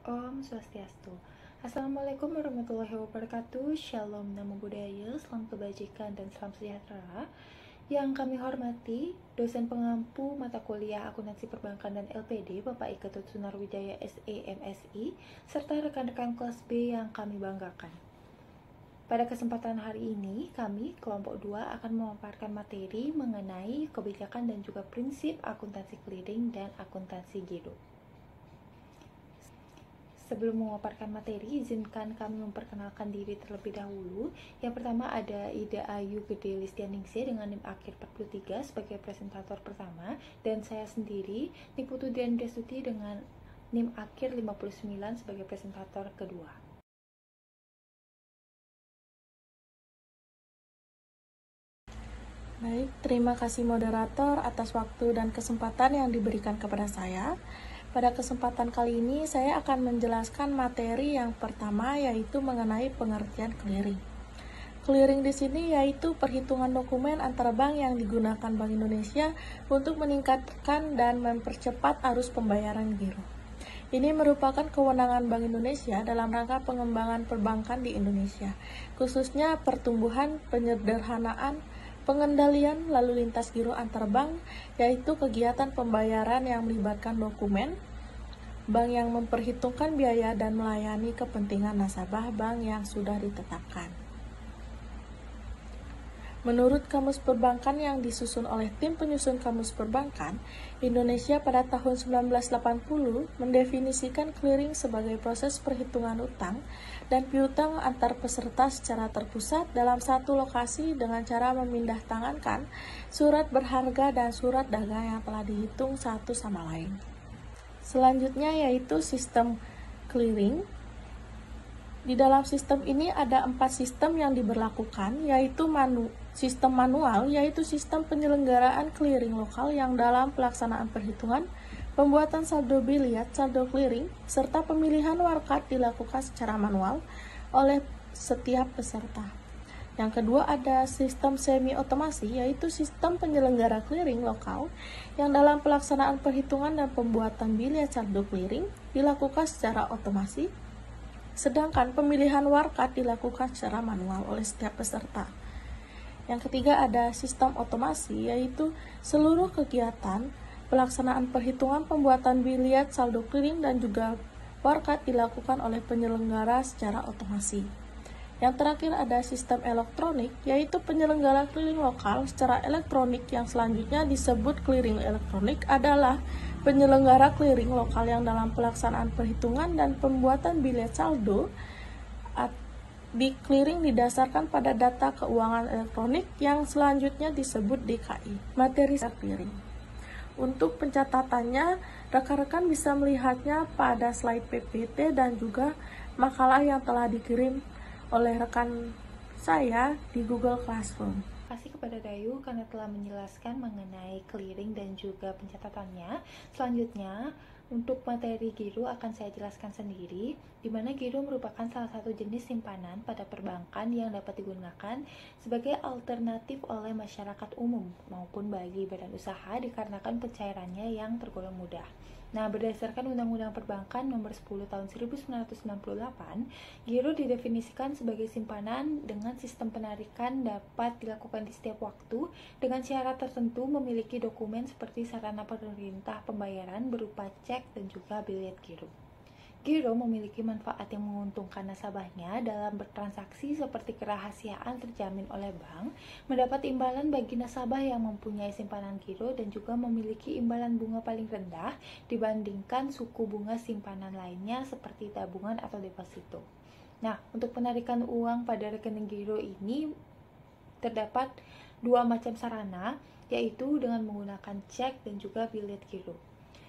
Om Swastiastu. Assalamualaikum warahmatullahi wabarakatuh. Shalom, namo buddhaya, salam kebajikan dan salam sejahtera. Yang kami hormati, dosen pengampu mata kuliah Akuntansi Perbankan dan LPD, Bapak Iketut Sunarwijaya SE MSI, serta rekan-rekan kelas B yang kami banggakan. Pada kesempatan hari ini, kami, kelompok 2, akan memaparkan materi mengenai kebijakan dan juga prinsip akuntansi clearing dan akuntansi giro. Sebelum memaparkan materi, izinkan kami memperkenalkan diri terlebih dahulu. Yang pertama ada Ida Ayu Gede Listianingsih dengan NIM akhir 43 sebagai presentator pertama, dan saya sendiri, Niputu Dian Destuti dengan NIM akhir 59 sebagai presentator kedua. Baik, terima kasih moderator atas waktu dan kesempatan yang diberikan kepada saya. Pada kesempatan kali ini, saya akan menjelaskan materi yang pertama, yaitu mengenai pengertian clearing. Clearing di sini yaitu perhitungan dokumen antara bank yang digunakan Bank Indonesia untuk meningkatkan dan mempercepat arus pembayaran giro. Ini merupakan kewenangan Bank Indonesia dalam rangka pengembangan perbankan di Indonesia, khususnya pertumbuhan, penyederhanaan, pengendalian lalu lintas giro antar bank, yaitu kegiatan pembayaran yang melibatkan dokumen, bank yang memperhitungkan biaya dan melayani kepentingan nasabah bank yang sudah ditetapkan. Menurut Kamus Perbankan yang disusun oleh tim penyusun Kamus Perbankan, Indonesia pada tahun 1980 mendefinisikan clearing sebagai proses perhitungan utang dan piutang antar peserta secara terpusat dalam satu lokasi dengan cara memindahtangankan surat berharga dan surat dagang yang telah dihitung satu sama lain. Selanjutnya yaitu sistem clearing. Di dalam sistem ini ada 4 sistem yang diberlakukan, yaitu sistem manual, yaitu sistem penyelenggaraan clearing lokal yang dalam pelaksanaan perhitungan, pembuatan saldo biliat, saldo clearing, serta pemilihan warkat dilakukan secara manual oleh setiap peserta. Yang kedua ada sistem semi-otomasi, yaitu sistem penyelenggara clearing lokal yang dalam pelaksanaan perhitungan dan pembuatan biliat saldo clearing dilakukan secara otomasi, sedangkan pemilihan warkat dilakukan secara manual oleh setiap peserta. Yang ketiga ada sistem otomasi, yaitu seluruh kegiatan pelaksanaan perhitungan, pembuatan biliat, saldo clearing, dan juga warkat dilakukan oleh penyelenggara secara otomasi. Yang terakhir ada sistem elektronik, yaitu penyelenggara clearing lokal secara elektronik yang selanjutnya disebut clearing elektronik adalah penyelenggara clearing lokal yang dalam pelaksanaan perhitungan dan pembuatan biliat saldo di clearing didasarkan pada data keuangan elektronik yang selanjutnya disebut DKI, materi clearing. Untuk pencatatannya, rekan-rekan bisa melihatnya pada slide PPT dan juga makalah yang telah dikirim oleh rekan saya di Google Classroom. Terima kasih kepada Dayu karena telah menjelaskan mengenai clearing dan juga pencatatannya. Selanjutnya, untuk materi giro akan saya jelaskan sendiri, di mana giro merupakan salah satu jenis simpanan pada perbankan yang dapat digunakan sebagai alternatif oleh masyarakat umum maupun bagi badan usaha dikarenakan pencairannya yang tergolong mudah. Nah, berdasarkan Undang-Undang Perbankan Nomor 10 Tahun 1998, giro didefinisikan sebagai simpanan dengan sistem penarikan dapat dilakukan di setiap waktu dengan syarat tertentu memiliki dokumen seperti sarana pemerintah pembayaran berupa cek dan juga biliet giro. Giro memiliki manfaat yang menguntungkan nasabahnya dalam bertransaksi seperti kerahasiaan terjamin oleh bank, mendapat imbalan bagi nasabah yang mempunyai simpanan giro dan juga memiliki imbalan bunga paling rendah dibandingkan suku bunga simpanan lainnya seperti tabungan atau deposito. Nah, untuk penarikan uang pada rekening giro ini terdapat 2 macam sarana, yaitu dengan menggunakan cek dan juga biliet giro.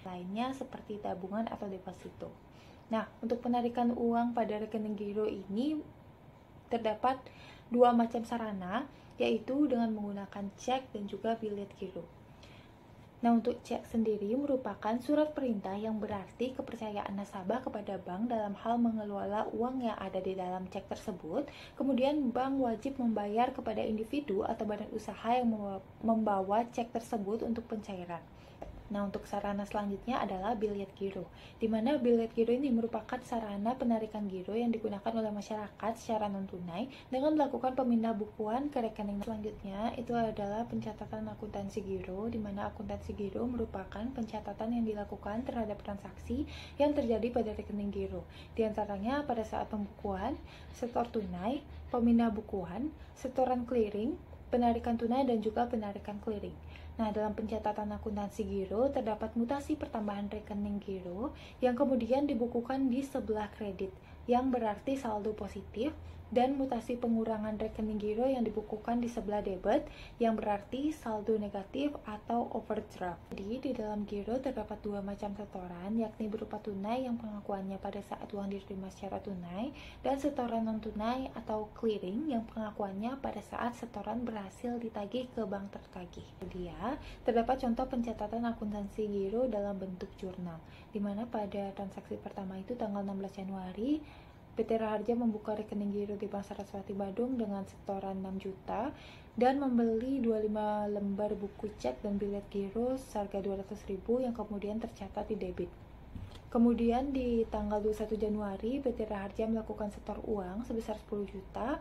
Lainnya seperti tabungan atau deposito. Nah, untuk penarikan uang pada rekening giro ini terdapat 2 macam sarana, yaitu dengan menggunakan cek dan juga biliet giro. Nah, untuk cek sendiri merupakan surat perintah yang berarti kepercayaan nasabah kepada bank dalam hal mengelola uang yang ada di dalam cek tersebut. Kemudian bank wajib membayar kepada individu atau badan usaha yang membawa cek tersebut untuk pencairan. Nah, untuk sarana selanjutnya adalah billet giro, di mana billet giro ini merupakan sarana penarikan giro yang digunakan oleh masyarakat secara non-tunai dengan melakukan pemindah bukuan ke rekening. Selanjutnya, itu adalah pencatatan akuntansi giro, di mana akuntansi giro merupakan pencatatan yang dilakukan terhadap transaksi yang terjadi pada rekening giro. Di antaranya pada saat pembukuan, setor tunai, pemindah bukuan, setoran clearing, penarikan tunai, dan juga penarikan clearing. Nah, dalam pencatatan akuntansi giro terdapat mutasi pertambahan rekening giro yang kemudian dibukukan di sebelah kredit, yang berarti saldo positif, dan mutasi pengurangan rekening giro yang dibukukan di sebelah debit, yang berarti saldo negatif atau overdraft. Jadi, di dalam giro terdapat dua macam setoran, yakni berupa tunai yang pengakuannya pada saat uang diterima secara tunai, dan setoran non-tunai atau clearing yang pengakuannya pada saat setoran berhasil ditagih ke bank tertagih. Dia terdapat contoh pencatatan akuntansi giro dalam bentuk jurnal, di mana pada transaksi pertama itu tanggal 16 Januari, PT Raharja membuka rekening giro di Bank Saraswati Badung dengan setoran 6 juta dan membeli 25 lembar buku cek dan bilet giro seharga 200.000 yang kemudian tercatat di debit. Kemudian di tanggal 21 Januari, PT Raharja melakukan setor uang sebesar 10 juta.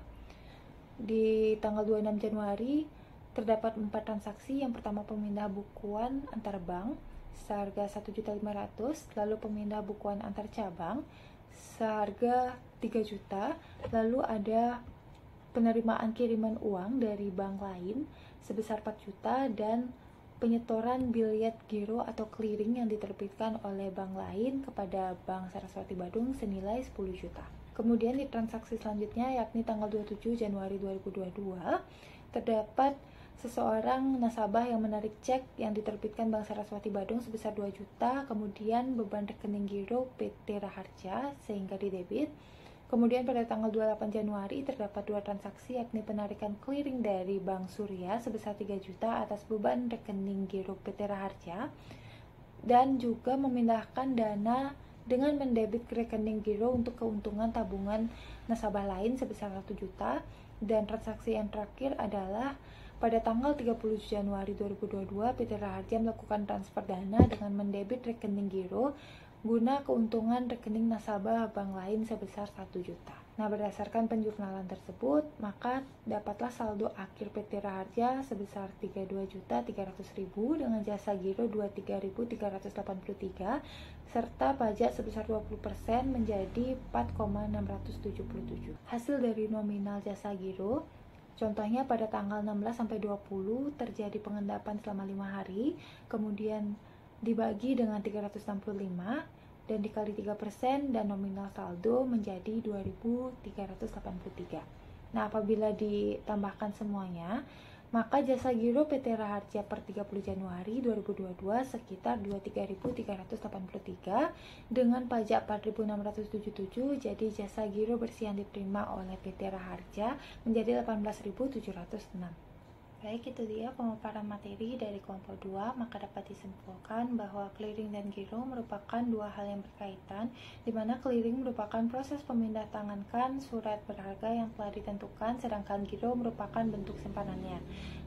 Di tanggal 26 Januari, terdapat 4 transaksi. Yang pertama pemindah bukuan antar bank seharga 1.500.000, lalu pemindah bukuan antar cabang seharga 3 juta, lalu ada penerimaan kiriman uang dari bank lain sebesar 4 juta, dan penyetoran billet giro atau clearing yang diterbitkan oleh bank lain kepada Bank Saraswati Badung senilai 10 juta. Kemudian di transaksi selanjutnya, yakni tanggal 27 Januari 2022, terdapat seseorang nasabah yang menarik cek yang diterbitkan Bank Saraswati Badung sebesar 2 juta, kemudian beban rekening giro PT Raharja sehingga didebit. Kemudian pada tanggal 28 Januari terdapat 2 transaksi, yakni penarikan clearing dari Bank Surya sebesar 3 juta atas beban rekening giro PT Raharja, dan juga memindahkan dana dengan mendebit ke rekening giro untuk keuntungan tabungan nasabah lain sebesar 1 juta. Dan transaksi yang terakhir adalah pada tanggal 30 Januari 2022, PT Raharja melakukan transfer dana dengan mendebit rekening giro guna keuntungan rekening nasabah bank lain sebesar 1 juta. Nah, berdasarkan penjurnalan tersebut, maka dapatlah saldo akhir PT Raharja sebesar 32.300.000 dengan jasa giro 23.383 serta pajak sebesar 20% menjadi 4,677. Hasil dari nominal jasa giro, contohnya pada tanggal 16-20 terjadi pengendapan selama 5 hari, kemudian dibagi dengan 365 dan dikali 3%, dan nominal saldo menjadi 2.383. Nah, apabila ditambahkan semuanya, maka jasa giro PT Raharja per 30 Januari 2022 sekitar 23.383 dengan pajak 4.677, jadi jasa giro bersih yang diterima oleh PT Raharja menjadi 18.706. Baik, itu dia pemaparan materi dari kelompok 2. Maka dapat disimpulkan bahwa clearing dan giro merupakan dua hal yang berkaitan, di mana clearing merupakan proses pemindahantangan surat berharga yang telah ditentukan, sedangkan giro merupakan bentuk simpanannya.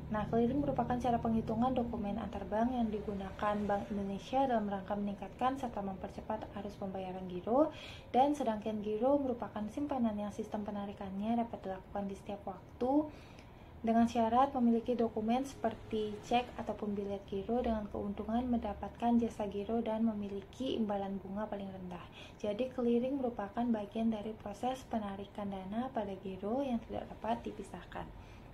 Nah, clearing merupakan cara penghitungan dokumen antar bank yang digunakan Bank Indonesia dalam rangka meningkatkan serta mempercepat arus pembayaran giro, dan sedangkan giro merupakan simpanan yang sistem penarikannya dapat dilakukan di setiap waktu dengan syarat memiliki dokumen seperti cek ataupun bilet giro dengan keuntungan mendapatkan jasa giro dan memiliki imbalan bunga paling rendah. Jadi clearing merupakan bagian dari proses penarikan dana pada giro yang tidak dapat dipisahkan.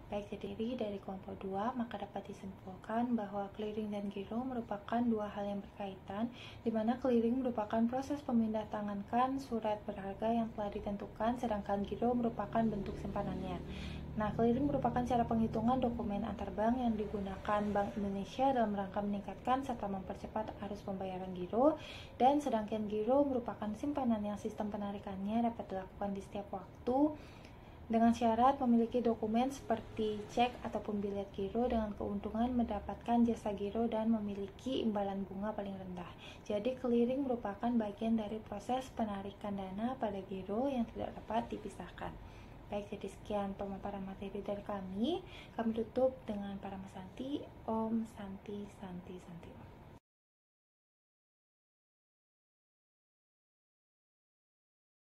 Baik, jadi dari kelompok 2, maka dapat disimpulkan bahwa clearing dan giro merupakan dua hal yang berkaitan, di mana clearing merupakan proses pemindahantangan surat berharga yang telah ditentukan, sedangkan giro merupakan bentuk simpanannya. Nah, clearing merupakan cara penghitungan dokumen antar bank yang digunakan Bank Indonesia dalam rangka meningkatkan serta mempercepat arus pembayaran giro, dan sedangkan giro merupakan simpanan yang sistem penarikannya dapat dilakukan di setiap waktu dengan syarat memiliki dokumen seperti cek ataupun bilet giro dengan keuntungan mendapatkan jasa giro dan memiliki imbalan bunga paling rendah. Jadi clearing merupakan bagian dari proses penarikan dana pada giro yang tidak dapat dipisahkan. Baik, jadi sekian pemaparan materi dari kami. Kami tutup dengan para Santi. Om Santi Santi Santi Om.